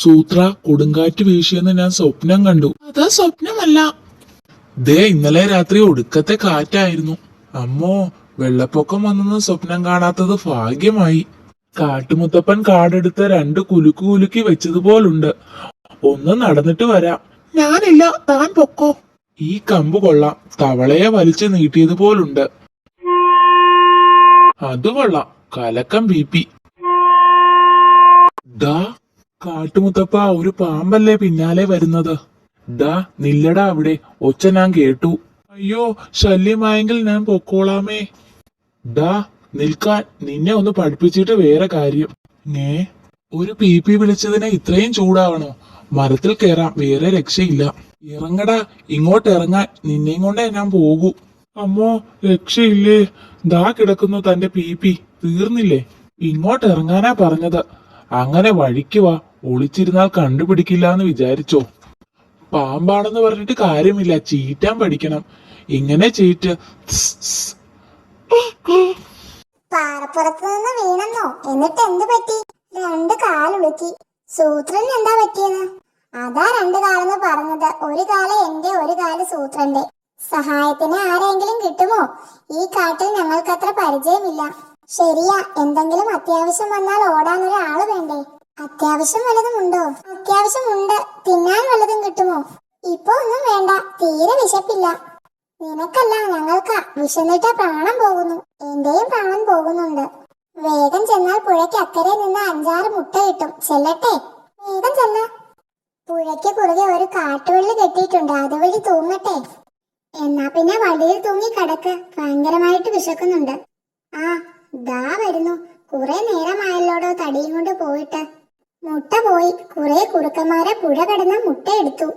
സൂത്ര, കൊടുങ്കാറ്റ് വീശിയെന്ന് ഞാൻ സ്വപ്നം കണ്ടു. അതാ സ്വപ്നമല്ല. ദേ ഇന്നലെ രാത്രി ഒടുക്കത്തെ കാറ്റായിരുന്നു. അമ്മോ, വെള്ളപ്പൊക്കം വന്നെന്ന് സ്വപ്നം കാണാത്തത് ഭാഗ്യമായി. കാട്ടുമുത്തപ്പൻ കാടെടുത്ത് രണ്ട് കുലുക്കു കുലുക്കി വെച്ചതുപോലുണ്ട്. ഒന്ന് നടന്നിട്ട് വരാം. ഞാനില്ല, താൻ പൊക്കോ. ഈ കമ്പ് കൊള്ളാം, തവളയെ വലിച്ചു നീട്ടിയതുപോലുണ്ട്. അത് കൊള്ളാം, കലക്കം ബിപി. ദാ കാട്ടുമുത്തപ്പ, ഒരു പാമ്പല്ലേ പിന്നാലെ വരുന്നത്. ദാ നില്ലടാ അവിടെ, ഒച്ച ഞാൻ കേട്ടു. അയ്യോ, ശല്യമായെങ്കിൽ ഞാൻ പൊക്കോളാമേ. ദാ നിൽക്കാൻ, നിന്നെ ഒന്ന് പഠിപ്പിച്ചിട്ട് വേറെ കാര്യം. ഒരു പി വിളിച്ചതിനെ ഇത്രയും ചൂടാവണോ? മരത്തിൽ കയറാം, വേറെ രക്ഷയില്ല. ഇറങ്ങടാ, ഇങ്ങോട്ട് ഇറങ്ങാൻ, നിന്നെയും കൊണ്ടേ ഞാൻ പോകൂ. അമ്മോ, രക്ഷയില്ലേ? ദാ കിടക്കുന്നു തന്റെ പി തീർന്നില്ലേ? ഇങ്ങോട്ട് ഇറങ്ങാനാ പറഞ്ഞത്. അങ്ങനെ വഴിക്കുവാ, ഒളിച്ചിരുന്നാൽ കണ്ടുപിടിക്കില്ല എന്ന് വിചാരിച്ചോ? പാമ്പാണെന്ന് പറഞ്ഞിട്ട് കാര്യമില്ല, ചീറ്റാൻ പഠിക്കണം. ഇങ്ങനെ ചീറ്റ്. പാറപ്പുറത്ത് നിന്ന് വീണെന്നോ? എന്നിട്ട് എന്ത് പറ്റി? രണ്ട് കാലുളുക്കി. സൂത്രന് എന്താ പറ്റിയത്? അതാ രണ്ട് കാലെന്ന് പറഞ്ഞത്. ഒരു കാല് എന്റെ, ഒരു കാല് സൂത്രന്റെ. സഹായത്തിന് ആരെങ്കിലും കിട്ടുമോ? ഈ കാട്ടിൽ ഞങ്ങൾക്കത്ര പരിചയമില്ല. ശരിയാ, എന്തെങ്കിലും അത്യാവശ്യം വന്നാൽ ഓടാൻ ഒരാള് വേണ്ടേ? അത്യാവശ്യം വല്ലതുമുണ്ടോ? അത്യാവശ്യമുണ്ട്. തിന്നാൻ വല്ലതും കിട്ടുമോ? ഇപ്പൊ ഒന്നും വേണ്ട, തീരെ വിശപ്പില്ല. നിനക്കല്ല, ഞങ്ങൾക്കാ. വിശന്നിട്ട പ്രാണൻ പോകുന്നു. എന്റെയും പ്രാണൻ പോകുന്നുണ്ട്. വേഗം ചെന്നാൽ പുഴയ്ക്ക് അക്കരെ നിന്ന് 5-6 മുട്ട കിട്ടും. ചെല്ലട്ടെ? വേഗം ചെല്ല. പുഴയ്ക്ക് കുറുകെ ഒരു കാട്ടുവള്ളി കെട്ടിയിട്ടുണ്ട്, അതുവഴി തൂങ്ങട്ടെ. എന്നാ പിന്നെ വടിയിൽ തൂങ്ങി കിടക്ക്. ഭയങ്കരമായിട്ട് വിശക്കുന്നുണ്ട്. ആ ദാ വരുന്നു. കുറെ നേരമായല്ലോടോ തടിയും കൊണ്ട് പോയിട്ട്. മുട്ട പോയി. കുറെ കുറുക്കന്മാരെ പുഴ കടന്ന് മുട്ട എടുത്തു.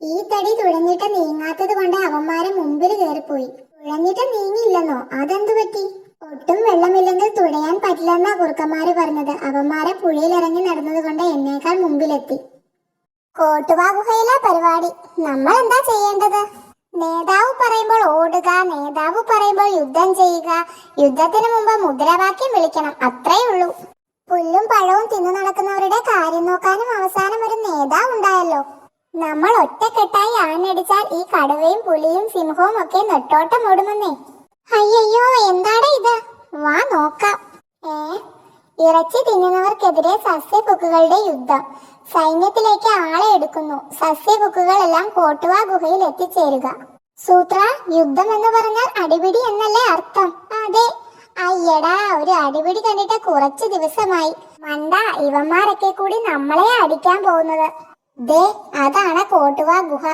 ഈ തടി തുഴഞ്ഞിട്ട് നീങ്ങാത്തത് കൊണ്ട് അവന്മാരെ മുമ്പിൽ കയറിപ്പോയി. തുഴഞ്ഞിട്ട് നീങ്ങിയില്ലെന്നോ? അതെന്തു പറ്റി? ഒട്ടും വെള്ളമില്ലെങ്കിൽ തുഴയാൻ പറ്റില്ലെന്നാ കുറുക്കന്മാര് പറഞ്ഞത്. അവന്മാരെ പുഴയിലിറങ്ങി നടന്നത് കൊണ്ട് എന്നേക്കാൾ മുമ്പിലെത്തി. കോട്ടുവാ ഗുഹയിലെ പരിപാടി. നമ്മൾ എന്താ ചെയ്യേണ്ടത്? നേതാവ് പറയുമ്പോൾ ഓടുക, നേതാവ് പറയുമ്പോൾ യുദ്ധം ചെയ്യുക. യുദ്ധത്തിന് മുമ്പ് മുദ്രാവാക്യം വിളിക്കണം, അത്രേ ഉള്ളൂ. പുല്ലും പഴവും തിന്നു നടക്കുന്നവരുടെ കാര്യം നോക്കാനും അവസാനം ഒരു നേതാവ് ഉണ്ടായല്ലോ. നമ്മൾ ഒറ്റക്കെട്ടായി ആഞ്ഞടിച്ചാൽ ഈ കടുവയും പുലിയും സിംഹവും ഒക്കെ നെട്ടോട്ടം ഓടുമെന്നേ. അയ്യോ, എന്താടാ ഇത്? വാ നോക്കാം. ഇറച്ചി തിന്നുന്നവർക്കെതിരെ സസ്യപുക്കുകളുടെ യുദ്ധം. സൈന്യത്തിലേക്ക് ആളെ എടുക്കുന്നു. സസ്യപുക്കുകളെല്ലാം കോട്ടുവാ ഗുഹയിൽ എത്തിച്ചേരുക. സൂത്ര, യുദ്ധം എന്ന് പറഞ്ഞാൽ അടിപിടി എന്നല്ലേ അർത്ഥം? അതെ. അയ്യടാ, ഒരു അടിപിടി കണ്ടിട്ട് കുറച്ച് ദിവസമായി. മണ്ട, ഇവന്മാരൊക്കെ കൂടി നമ്മളെ അടിക്കാൻ പോകുന്നത്. ദേ, അതാണ് കോട്ടുവാ ഗുഹ.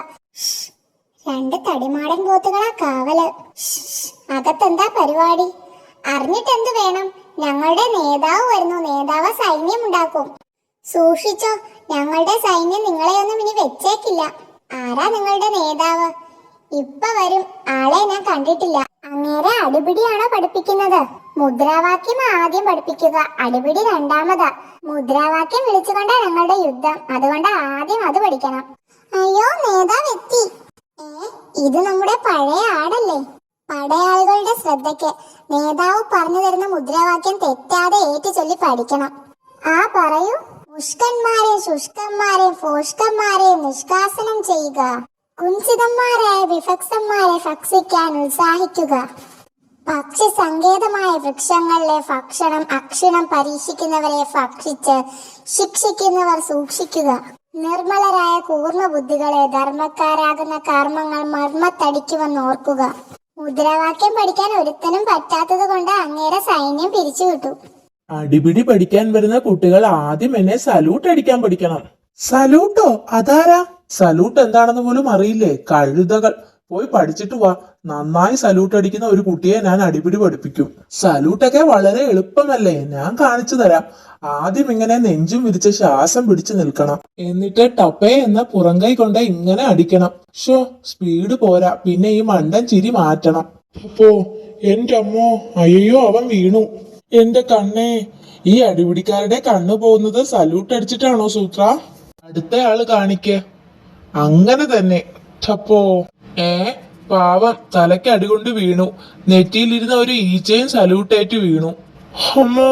രണ്ട് തടിമാടൻ പോത്തുകളാ കാവല്. അകത്തെന്താ പരിപാടി? അറിഞ്ഞിട്ടെന്ത് വേണം? ഞങ്ങളുടെ നേതാവ് വരുന്നു. നേതാവ് സൈന്യം ഉണ്ടാക്കും. സൂക്ഷിച്ചോ, ഞങ്ങളുടെ സൈന്യം നിങ്ങളെയൊന്നും ഇനി വെച്ചേക്കില്ല. ആരാ നിങ്ങളുടെ നേതാവ്? ഇപ്പൊ വരും. ആളെ ഞാൻ കണ്ടിട്ടില്ല. അങ്ങേരെ അടിപിടിയാണോ പഠിപ്പിക്കുന്നത്? മുദ്രാവാക്യം ആദ്യം പഠിപ്പിക്കുക, അടിപിടി രണ്ടാമതാ. മുദ്രാവാക്യം വിളിച്ചുകൊണ്ടാ ഞങ്ങളുടെ യുദ്ധം. അതുകൊണ്ട് ആദ്യം അത് പഠിക്കണം. അയ്യോ, നേതാവ് എത്തി. ഇത് നമ്മുടെ പഴയ ആടല്ലേ? പടയാളികളുടെ ശ്രദ്ധയ്ക്ക്. നേതാവ് പറഞ്ഞു തരുന്ന മുദ്രാവാക്യം തെറ്റാതെ ഏറ്റു ചൊല്ലി പഠിക്കണം. ആ പറയൂ. മുഷ്കന്മാരെയും ശുഷ്കന്മാരെയും ഫോഷ്കന്മാരെയും നിഷ്കാസനം ചെയ്യുക. കുഞ്ചിതന്മാരായ വിഭക്സന്മാരെ ഭക്ഷിക്കാൻ ഉത്സാഹിക്കുക. ഭക്ഷ്യ സങ്കേതമായ വൃക്ഷങ്ങളിലെ ഭക്ഷണം അക്ഷണം പരീക്ഷിക്കുന്നവരെ ഭക്ഷിച്ച് ശിക്ഷിക്കുന്നവർ സൂക്ഷിക്കുക. നിർമ്മലരായ കൂർമ്മ ബുദ്ധികളെ ധർമ്മക്കാരാകുന്ന കർമ്മങ്ങൾ മർമ്മത്തടിക്കുമെന്ന് ഓർക്കുക. മുദ്രാവാക്യം പഠിക്കാൻ ഒരുത്തനും പറ്റാത്തത് കൊണ്ട് അങ്ങേരെ സൈന്യം പിരിച്ചുവിട്ടു. അടിപിടി പഠിക്കാൻ വരുന്ന കുട്ടികൾ ആദ്യം എന്നെ സല്യൂട്ട് അടിക്കാൻ പഠിക്കണം. സല്യൂട്ടോ? അതാരാ? സല്യൂട്ട് എന്താണെന്ന് പോലും അറിയില്ലേ? കഴുതകൾ. പോയി പഠിച്ചിട്ട് വാ. നന്നായി സല്യൂട്ട് അടിക്കുന്ന ഒരു കുട്ടിയെ ഞാൻ അടിപിടി പഠിപ്പിക്കും. സല്യൂട്ടൊക്കെ വളരെ എളുപ്പമല്ലേ? ഞാൻ കാണിച്ചു തരാം. ആദ്യം ഇങ്ങനെ നെഞ്ചും വിരിച്ച് ശ്വാസം പിടിച്ചു നിൽക്കണം. എന്നിട്ട് ടപ്പേ എന്ന പുറംകൈ കൊണ്ട് ഇങ്ങനെ അടിക്കണം. ഷോ, സ്പീഡ് പോരാ. പിന്നെ ഈ മണ്ടൻ ചിരി മാറ്റണം. അപ്പോ എന്റെ അമ്മോ, അയ്യോ, അവൻ വീണു. എന്റെ കണ്ണേ, ഈ അടിപിടിക്കാരുടെ കണ്ണു പോകുന്നത് സല്യൂട്ട് അടിച്ചിട്ടാണോ സൂത്ര? അടുത്ത ആള് കാണിക്ക്. അങ്ങനെ തന്നെ. ടപ്പോ. പാവം, തലയ്ക്ക് അടികൊണ്ട് വീണു. നെറ്റിയിലിരുന്ന ഒരു ഈച്ചയും സല്യൂട്ടേറ്റ് വീണു. അമ്മോ,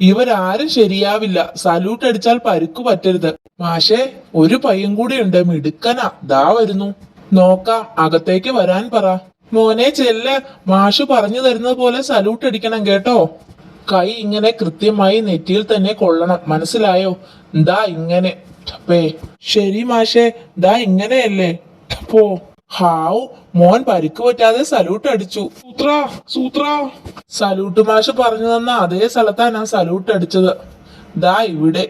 ഇവരാരും ശരിയാവില്ല. സല്യൂട്ട് അടിച്ചാൽ പരുക്കു പറ്റരുത്. മാഷേ, ഒരു പയ്യൻ കൂടി ഉണ്ട്, മിടുക്കനാ, ദാ വരുന്നു. നോക്കാം, അകത്തേക്ക് വരാൻ പറ. മോനെ ചെല്ല്, മാഷ് പറഞ്ഞു തരുന്നത് പോലെ സല്യൂട്ട് അടിക്കണം കേട്ടോ. കൈ ഇങ്ങനെ കൃത്യമായി നെറ്റിയിൽ തന്നെ കൊള്ളണം, മനസ്സിലായോ? ദാ ഇങ്ങനെ. ടപ്പേ. ശരി മാഷേ, ദാ ഇങ്ങനെയല്ലേ. പോ. ഹാവ്, മോൻ പരിക്ക് പറ്റാതെ സല്യൂട്ട് അടിച്ചു. സൂത്ര, സൂത്ര. സല്യൂട്ട് മാഷ് പറഞ്ഞു തന്ന അതേ സ്ഥലത്താണ് ഞാൻ സല്യൂട്ട് അടിച്ചത്. ദാ ഇവിടെ.